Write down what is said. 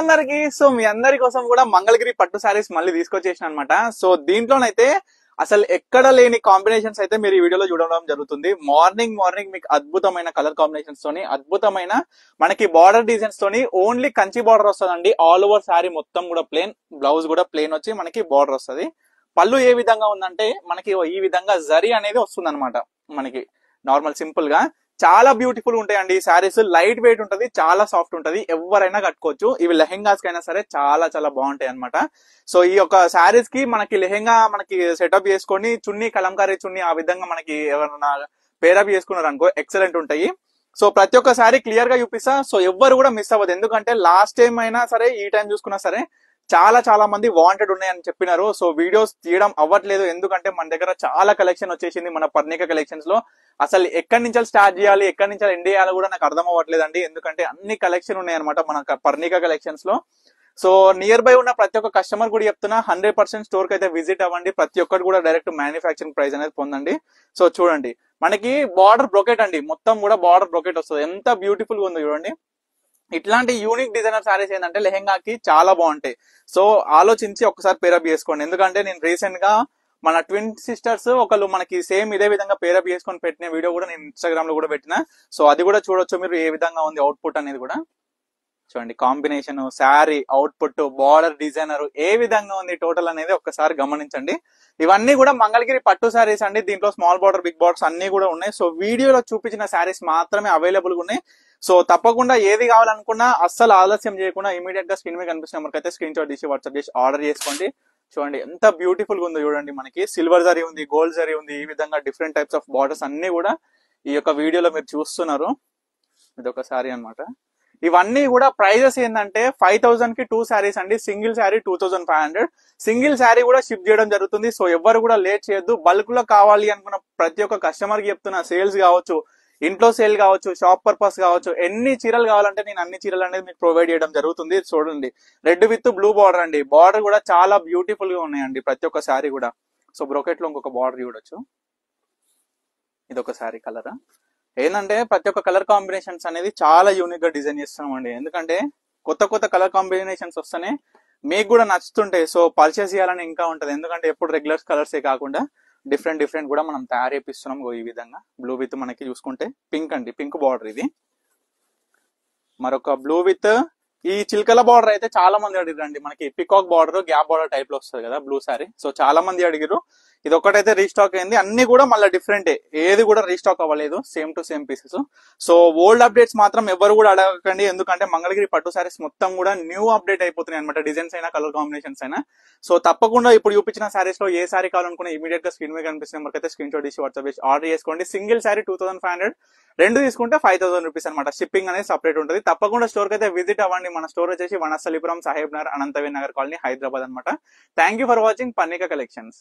అందరికి మీ అందరి కోసం కూడా మంగళగిరి పట్టు సారీస్ మళ్ళీ తీసుకొచ్చేసిన అనమాట. సో దీంట్లోనైతే అసలు ఎక్కడ లేని కాంబినేషన్స్ అయితే మీరు ఈ వీడియోలో చూడడం జరుగుతుంది. మార్నింగ్ మీకు అద్భుతమైన కలర్ కాంబినేషన్స్ తోని, అద్భుతమైన మనకి బార్డర్ డిజైన్స్ తోని ఓన్లీ కంచి బార్డర్ వస్తుందండి. ఆల్ ఓవర్ సారీ మొత్తం కూడా ప్లేన్, బ్లౌజ్ కూడా ప్లేన్ వచ్చి మనకి బార్డర్ వస్తుంది. పళ్ళు ఏ విధంగా ఉందంటే మనకి ఈ విధంగా జరీ అనేది వస్తుంది అనమాట. మనకి నార్మల్ సింపుల్ గా చాలా బ్యూటిఫుల్ ఉంటాయండి. ఈ శారీస్ లైట్ వెయిట్ ఉంటది, చాలా సాఫ్ట్ ఉంటది, ఎవరైనా కట్టుకోవచ్చు. ఇవి లెహెంగాస్ కైనా సరే చాలా చాలా బాగుంటాయి అనమాట. సో ఈ యొక్క శారీస్ కి మనకి లెహెంగా మనకి సెటప్ చేసుకొని చున్నీ, కలంకారీ చున్నీ ఆ విధంగా మనకి ఎవరైనా పేరప్ చేసుకున్నారు అనుకో ఎక్సలెంట్ ఉంటాయి. సో ప్రతి ఒక్క శారీ క్లియర్ గా చూపిస్తా. సో ఎవ్వరు కూడా మిస్ అవ్వదు, ఎందుకంటే లాస్ట్ టైం అయినా సరే ఈ టైం చూసుకున్నా సరే చాలా మంది వాంటెడ్ ఉన్నాయని చెప్పినారు. సో వీడియోస్ తీయడం అవ్వట్లేదు, ఎందుకంటే మన దగ్గర చాలా కలెక్షన్ వచ్చేసింది మన పర్ణిక కలెక్షన్స్ లో. అసలు ఎక్కడి నుంచి స్టార్ట్ చేయాలి, ఎక్కడి నుంచి ఎండ్ చేయాలి కూడా నాకు అర్థం అవ్వట్లేదండి, ఎందుకంటే అన్ని కలెక్షన్ ఉన్నాయన్నమాట మన పర్ణిక కలెక్షన్స్ లో. సో నియర్ బై ఉన్న ప్రతి ఒక్క కస్టమర్ కూడా చెప్తున్నా 100% స్టోర్ కి అయితే విజిట్ అవ్వండి. ప్రతి ఒక్కటి కూడా డైరెక్ట్ మ్యానుఫ్యాక్చరింగ్ ప్రైస్ అనేది పొందండి. సో చూడండి మనకి బార్డర్ బ్రొకెట్ అండి, మొత్తం కూడా బార్డర్ బ్రొకెట్ వస్తుంది. ఎంత బ్యూటిఫుల్ గా ఉందో చూడండి. ఇట్లాంటి యూనిక్ డిజైనర్ సారీస్ ఏంటంటే లెహెంగాకి చాలా బాగుంటాయి. సో ఆలోచించి ఒకసారి పేరప్ చేసుకోండి, ఎందుకంటే నేను రీసెంట్ గా మన ట్విన్ సిస్టర్స్ ఒకళ్ళు మనకి సేమ్ ఇదే విధంగా పేరప్ చేసుకొని పెట్టిన వీడియో కూడా నేను ఇన్స్టాగ్రామ్ లో కూడా పెట్టిన. సో అది కూడా చూడొచ్చు మీరు, ఏ విధంగా ఉంది అవుట్పుట్ అనేది కూడా చూడండి. Combination, sari output, border designer ఏ విధంగా ఉంది టోటల్ అనేది ఒక్కసారి గమనించండి. ఇవన్నీ కూడా మంగళగిరి పట్టు శారీస్ అండి. దీంట్లో స్మాల్ బార్డర్, బిగ్ బార్డర్స్ అన్ని కూడా ఉన్నాయి. సో వీడియోలో చూపించిన శారీస్ మాత్రమే అవైలబుల్ గా ఉన్నాయి. సో తప్పకుండా ఏది కావాలనుకున్నా అస్సలు ఆలస్యం చేయకుండా ఇమీడియట్ గా స్క్రీన్ మీద కనిపిస్తున్న నెంబర్కి అయితే స్క్రీన్ షాట్ తీసి వాట్సాప్ చేసి ఆర్డర్ చేసుకోండి. చూడండి ఎంత బ్యూటిఫుల్ గా ఉందో చూడండి. మనకి సిల్వర్ జరీ ఉంది, గోల్డ్ జరీ ఉంది, ఈ విధంగా డిఫరెంట్ టైప్స్ ఆఫ్ బార్డర్స్ అన్ని కూడా ఈ యొక్క వీడియోలో మీరు చూస్తున్నారు. ఇది ఒక సారీ అనమాట. ఇవన్నీ కూడా ప్రైజెస్ ఏంటంటే 5000 కి 2 శారీస్ అండి. సింగిల్ శారీ 2500. సింగిల్ శారీ కూడా షిప్ చేయడం జరుగుతుంది. సో ఎవరు కూడా లేట్ చేయొద్దు. బల్క్ లో కావాలి అనుకున్న ప్రతి ఒక్క కస్టమర్ కి చెప్తున్నా, సేల్స్ కావచ్చు, ఇంట్లో సేల్ కావచ్చు, షాప్ పర్పస్ కావచ్చు, ఎన్ని చీరలు కావాలంటే నేను అన్ని చీరలు అనేది మీకు ప్రొవైడ్ చేయడం జరుగుతుంది. చూడండి రెడ్ విత్ బ్లూ బార్డర్ అండి. బార్డర్ కూడా చాలా బ్యూటిఫుల్ గా ఉన్నాయండి ప్రతి ఒక్క శారీ కూడా. సో బ్రోకెట్ లో ఇంకొక బార్డర్ చూడొచ్చు. ఇది ఒక శారీ కలర్ ఏంటంటే ప్రతి ఒక్క కలర్ కాంబినేషన్స్ అనేది చాలా యూనిక్ గా డిజైన్ చేస్తున్నాం అండి, ఎందుకంటే కొత్త కలర్ కాంబినేషన్స్ వస్తేనే మీకు కూడా నచ్చుతుంటాయి. సో పర్చేస్ చేయాలని ఇంకా ఉంటది, ఎందుకంటే ఎప్పుడు రెగ్యులర్ కలర్సే కాకుండా డిఫరెంట్ కూడా మనం తయారు చేపిస్తున్నాం. ఈ విధంగా బ్లూ విత్ మనకి చూసుకుంటే పింక్ అండి, పింక్ బార్డర్. ఇది మరొక బ్లూ విత్ ఈ చిల్కల బార్డర్ అయితే చాలా మంది అడిగారండి. మనకి peacock border, gap border type లో వస్తుంది కదా బ్లూ సారీ. సో చాలా మంది అడిగారు. ఇది ఒకటైతే రీస్టాక్ అయింది, అన్ని కూడా మళ్ళీ డిఫరెంటే, ఏది కూడా రీస్టాక్ అవ్వలేదు, same to same pieces. So old updates మాత్రం ఎవరు కూడా అడగకండి, ఎందుకంటే మంగళగిరి పట్టు సారీస్ మొత్తం కూడా న్యూ అప్డేట్ అయిపోతున్నాయి అనమాట, డిజైన్స్ అయినా కలర్ కాంబినేషన్స్ అయినా. సో తప్పకుండా ఇప్పుడు చూపించిన సారీస్ లో ఏ సారీ కావాలనుకున్నా ఇమీడియట్ గా స్క్రీన్ మీద కనిపిస్తున్న నెంబర్కి అయితే స్క్రీన్ షాట్ తీసి వాట్సాప్ చేసి ఆర్డర్ చేసుకోండి. సింగిల్ సారీ 2500, రెండు తీసుకుంటే 5000 రూపీస్ అనమాట. షిప్పింగ్ అనేది సపరేట్ ఉంటుంది. తప్పకుండా స్టోర్ కి అయితే విజిట్ అవ్వండి. మన స్టోర్ వచ్చేసి వనస్థలిపురం, సాహెబ్ నగర్, అనంతవేల్ నగర్ కాలనీ, హైదరాబాద్ అనమాట. Thank you for watching Parnika collections.